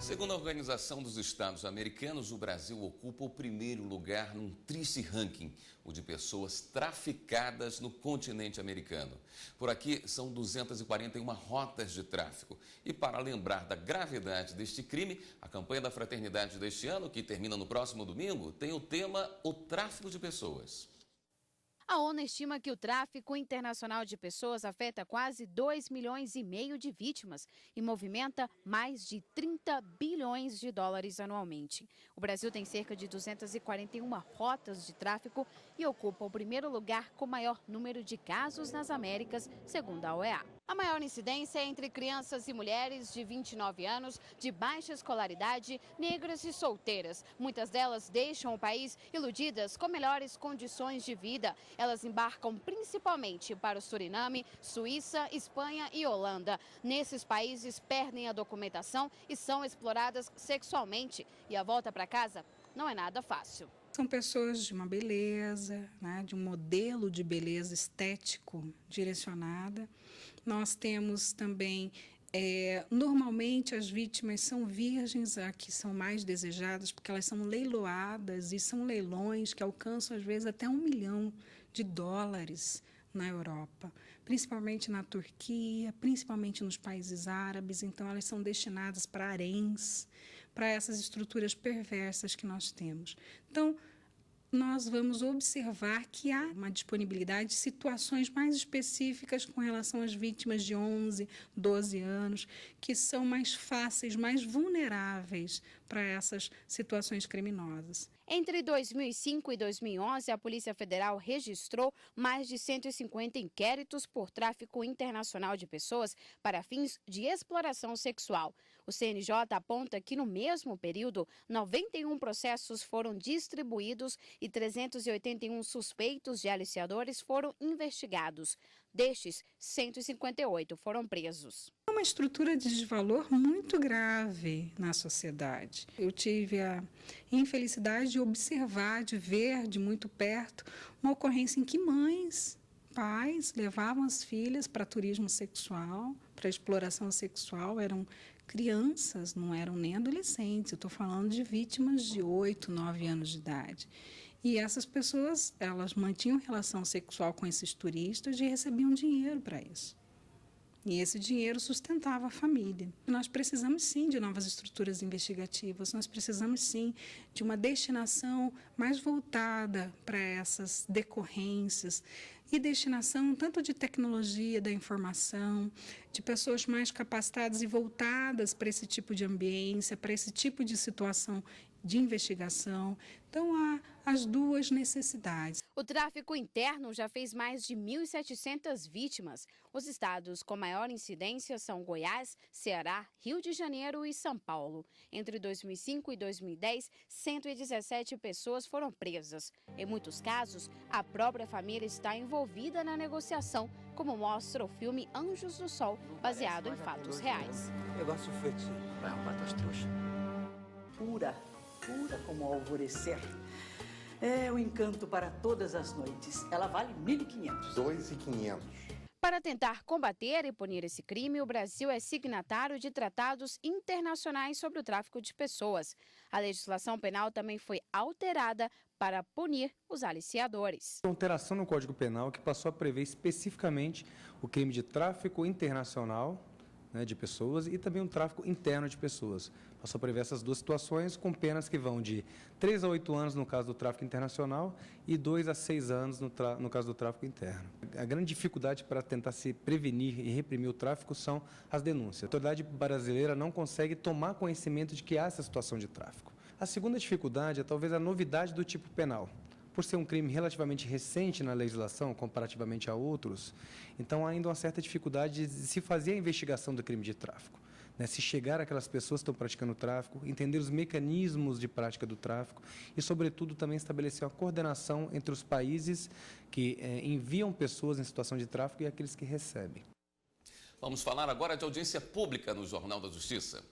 Segundo a Organização dos Estados Americanos, o Brasil ocupa o primeiro lugar num triste ranking, o de pessoas traficadas no continente americano. Por aqui são 241 rotas de tráfico. E para lembrar da gravidade deste crime, a campanha da Fraternidade deste ano, que termina no próximo domingo, tem o tema O Tráfico de Pessoas. A ONU estima que o tráfico internacional de pessoas afeta quase 2,5 milhões de vítimas e movimenta mais de 30 bilhões de dólares anualmente. O Brasil tem cerca de 241 rotas de tráfico e ocupa o primeiro lugar com maior número de casos nas Américas, segundo a OEA. A maior incidência é entre crianças e mulheres de 29 anos, de baixa escolaridade, negras e solteiras. Muitas delas deixam o país iludidas com melhores condições de vida. Elas embarcam principalmente para o Suriname, Suíça, Espanha e Holanda. Nesses países perdem a documentação e são exploradas sexualmente. E a volta para casa não é nada fácil. São pessoas de uma beleza, né, de um modelo de beleza estético direcionada. Nós temos também, normalmente as vítimas são virgens, a que são mais desejadas, porque elas são leiloadas e são leilões que alcançam às vezes até $1 milhão na Europa, principalmente na Turquia, principalmente nos países árabes. Então elas são destinadas para haréns, para essas estruturas perversas que nós temos. Então, nós vamos observar que há uma disponibilidade de situações mais específicas com relação às vítimas de 11, 12 anos, que são mais fáceis, mais vulneráveis para essas situações criminosas. Entre 2005 e 2011, a Polícia Federal registrou mais de 150 inquéritos por tráfico internacional de pessoas para fins de exploração sexual. O CNJ aponta que, no mesmo período, 91 processos foram distribuídos e 381 suspeitos de aliciadores foram investigados. Destes, 158 foram presos. É uma estrutura de desvalor muito grave na sociedade. Eu tive a infelicidade de observar, de ver de muito perto uma ocorrência em que mães, pais levavam as filhas para turismo sexual, para exploração sexual. Eram crianças, não eram nem adolescentes. Eu estou falando de vítimas de 8, 9 anos de idade. E essas pessoas, elas mantinham relação sexual com esses turistas e recebiam dinheiro para isso. E esse dinheiro sustentava a família. Nós precisamos, sim, de novas estruturas investigativas, nós precisamos, sim, de uma destinação mais voltada para essas decorrências e destinação tanto de tecnologia da informação, de pessoas mais capacitadas e voltadas para esse tipo de ambiência, para esse tipo de situação de investigação. Então, há as duas necessidades. O tráfico interno já fez mais de 1.700 vítimas. Os estados com maior incidência são Goiás, Ceará, Rio de Janeiro e São Paulo. Entre 2005 e 2010, 117 pessoas foram presas. Em muitos casos, a própria família está envolvida na negociação, como mostra o filme Anjos do Sol, baseado em fatos reais. Negócio feitiço. Vai arrumar tuas trouxas. Pura como o alvorecer. É o encanto para todas as noites. Ela vale 1.500. 2.500. Para tentar combater e punir esse crime, o Brasil é signatário de tratados internacionais sobre o tráfico de pessoas. A legislação penal também foi alterada para punir os aliciadores. Uma alteração no Código Penal que passou a prever especificamente o crime de tráfico internacional, né, de pessoas, e também um tráfico interno de pessoas. Passou a prever essas duas situações com penas que vão de 3 a 8 anos no caso do tráfico internacional e 2 a 6 anos no caso do tráfico interno. A grande dificuldade para tentar se prevenir e reprimir o tráfico são as denúncias. A autoridade brasileira não consegue tomar conhecimento de que há essa situação de tráfico. A segunda dificuldade é talvez a novidade do tipo penal. Por ser um crime relativamente recente na legislação, comparativamente a outros, então há ainda uma certa dificuldade de se fazer a investigação do crime de tráfico. Né? Se chegar àquelas pessoas que estão praticando o tráfico, entender os mecanismos de prática do tráfico e, sobretudo, também estabelecer uma coordenação entre os países que enviam pessoas em situação de tráfico e aqueles que recebem. Vamos falar agora de audiência pública no Jornal da Justiça.